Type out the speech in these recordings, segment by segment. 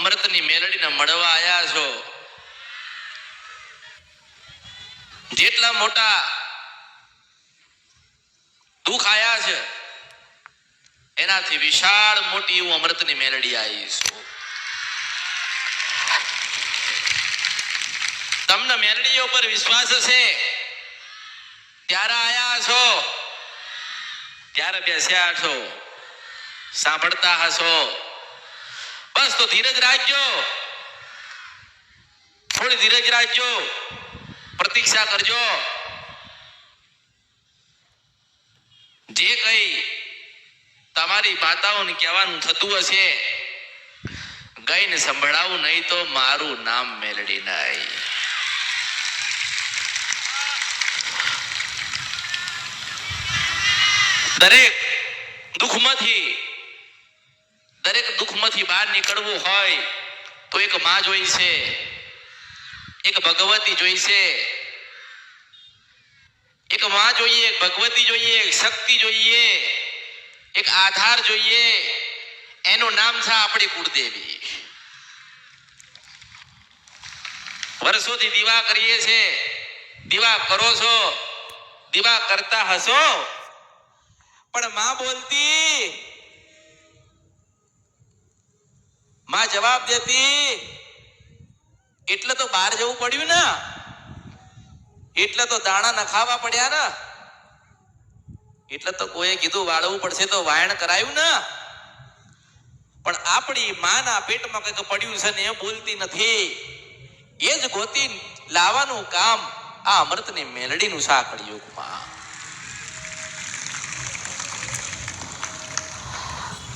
અમૃતની મેલડીને મળવા આવ્યા છો, જેટલા મોટા દુઃખ આયા છે એનાથી વિશાળ મોટી એવું અમૃતની મેલડી આવી છું. તમને મેલડીઓ પર વિશ્વાસ છે ત્યારે આયા છો, ત્યારે બેસ્યા છો, સાંભળતા હશો. બસ તો ધીરજ રાખજો, થોડી ધીરજ રાખજો, પ્રતીક્ષા કરજો. જે કઈ તમારી માતાઓને કહેવાનું થતું હશે ગઈને સંભળાવું, નહીં તો મારું નામ મેલડી નહીં. દરેક દુઃખમાંથી બહાર નીકળવું હોય તો એક માં જોઈશે, એક ભગવતી જોઈશે. એક માં જોઈએ, એક ભગવતી જોઈએ, એક શક્તિ જોઈએ, એક આધાર જોઈએ. એનું નામ છે આપણી કુળદેવી. વર્ષોથી દીવા કરીએ છે, દીવા કરો છો, દીવા કરતા હશો, પણ માં બોલતી, માં જવાબ દેતી. એટલે તો બહાર જવું પડ્યું ને, એટલે તો દાણા નખાવા પડ્યા ને, એટલે તો કોઈએ કીધું વાળવું પડશે તો વાયણ કરાયું ને. પણ આપણી માના પેટમાં કંઈક પડ્યું છે ને એ બોલતી નથી. એ જ ગોતી લાવવાનું કામ આ અમૃતની મેલડીનું સાંકળ યુગમાં.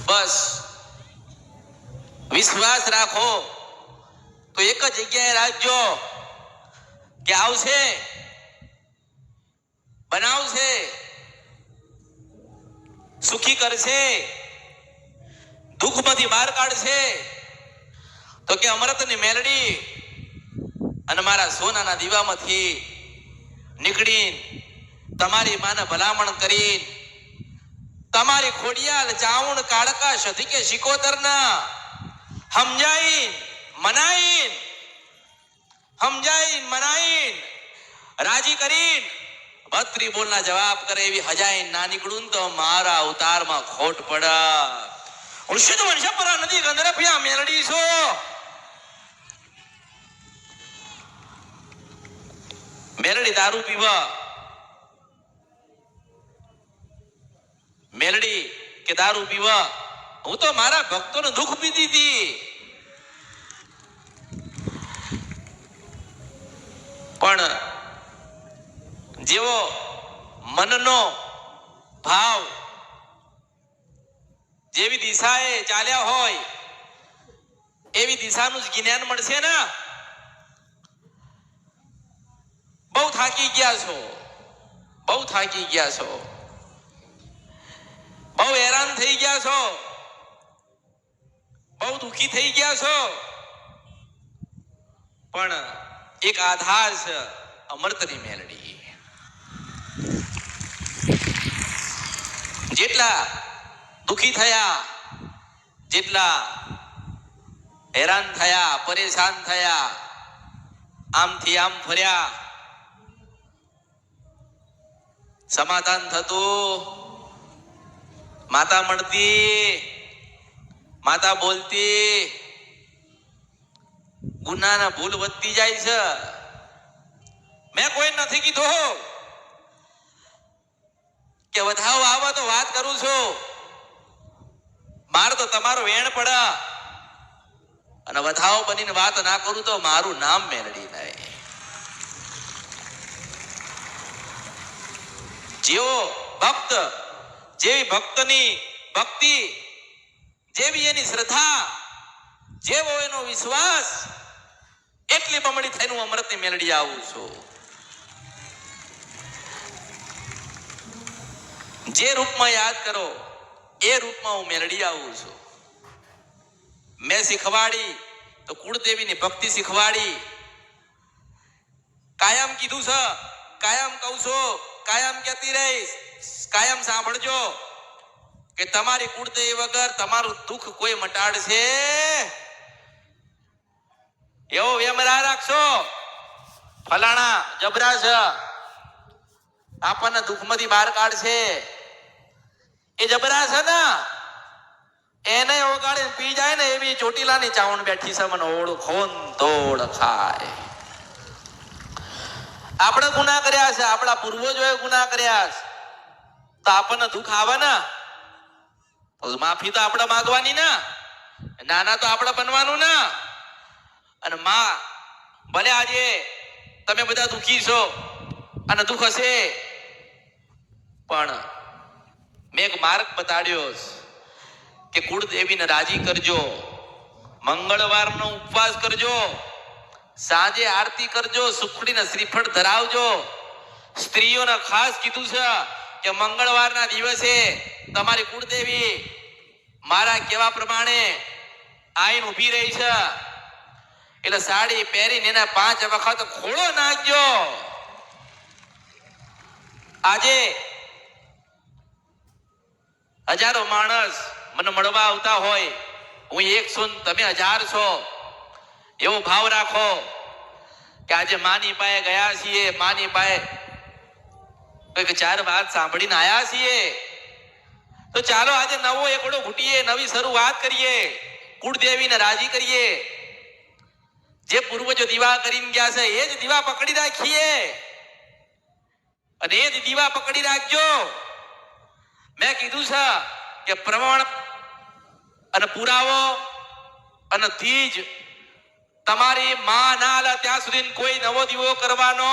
બસ વિશ્વાસ રાખો તો એક જ જગ્યાએ રાખજો કે આવશે, બનાવશે, સુખી કરશે, દુઃખમાંથી બહાર કાઢશે. તો કે અમૃતની મેલડી અને મારા સોનાના દીવામાંથી નીકળી તમારી માને ભલામણ કરી, તમારી ખોડિયાલ ચાવણ કાળકા સધી કે શિકોતર ના મનાઈન રાજી કરીને ભત્રી બોલના જવાબ કરે એવી હજાઈ ના નીકળું તો મારા અવતારમાં ખોટ પડે. હું શુદ્ધ વંશપરા નદી ગંધરફિયા મેલડી છો. મેલડી દારૂ પીવા, મેલડી કે દારૂ પીવા, હું તો મારા ભક્તોને દુઃખ પીધી હતી. પણ જેવો મનનો ભાવ જેવી દિશાએ ચાલ્યા હોય એવી દિશાનું જ જ્ઞાન મળશે ને. બહુ થાકી ગયા છો, બહુ થાકી ગયા છો, બહુ હેરાન થઈ ગયા છો, બહુ દુઃખી થઈ ગયા છો, પણ એક આધાર છે અમૃતની મેલડી. જેટલા દુઃખી થયા, જેટલા હેરાન થયા, પરેશાન થયા, આમથી આમ ફર્યા, સમાધાન થતું, માતા મળતી, માતા બોલતી, ગુનાના ભૂલ વધતી જાય છે. મેં કોઈ નથી કીધું કે વધાવો આવા તો વાત કરું છું, મારે તો તમારો વેણ પડે, અને વધાવો બનીને વાત ના કરું તો મારું નામ મેલડી નહીં. જેવો ભક્ત, જેવી ભક્તની ભક્તિ, જેવી એની શ્રદ્ધા, જેવો એનો વિશ્વાસ, એટલી બમણી થઈને હું અમૃતની મેલડી આવું છું. જે રૂપમાં યાદ કરો એ રૂપમાં હું મેલડી આવું છું. મેં શીખવાડી તો કુળદેવીની ભક્તિ શીખવાડી. કાયમ કીધું છે, કાયમ કહું છું, કાયમ કહેતી રહીશ, કાયમ સાંભળજો કે તમારી કુળદેવી વગર તમારું દુઃખ કોઈ મટાડશે એવો વેમરા રાખશો ફલાણા જબરા છે, આપણને દુઃખમાંથી બહાર કાઢશે. એ જબરા છે ને એને ઓગાળીને પી જાય ને એવી ચોટીલાની ચાવણ બેઠી છે, મને ઓળખો તો ઓળખાય. આપણે ગુનાહ કર્યા છે, આપણા પૂર્વજોએ ગુનાહ કર્યા છે, તો આપણને દુઃખ આવે ને તો માફી તો આપણે માંગવાની ને, નાના તો આપણે બનવાનું ને. અને માં ભલે આજે તમે બધા દુઃખી છો અને દુઃખ હશે, પણ મેં એક માર્ગ બતાડ્યો કે કુળદેવીને રાજી કરજો, મંગળવારનો ઉપવાસ કરજો, સાંજે આરતી કરજો, સુખડીને શ્રીફળ ધરાવજો. સ્ત્રીઓને ખાસ કીધું છે કે મંગળવારના દિવસે તમારી કુળદેવી મારા કહેવા પ્રમાણે આઈને ઊભી રહી છે, એટલે સાડી પહેરીને એના 5 વખત ખોળો નાખજો. આજે હજારો માણસ મને મળવા આવતા હોય, હું 1 છું તમે 1000 છો, એવો ભાવ રાખો કે આજે માની પાસે ગયા છીએ, માની પાસે કોઈક 4 વાત સાંભળીને આયા છીએ, તો ચાલો આજે નવો એકડો ઘૂટીએ, નવી શરૂઆત કરીએ, કુળદેવીને રાજી કરીએ. જે પૂર્વજો દીવા કરીને ગયા છે એ જ દીવા પકડી રાખીએ, અને એ જ દીવા પકડી રાખજો. મેં કીધું છે કે પ્રમાણ અને પુરાવો અને તીજ તમારી માં ના લે ત્યાં સુધી કોઈ નવો દીવો કરવાનો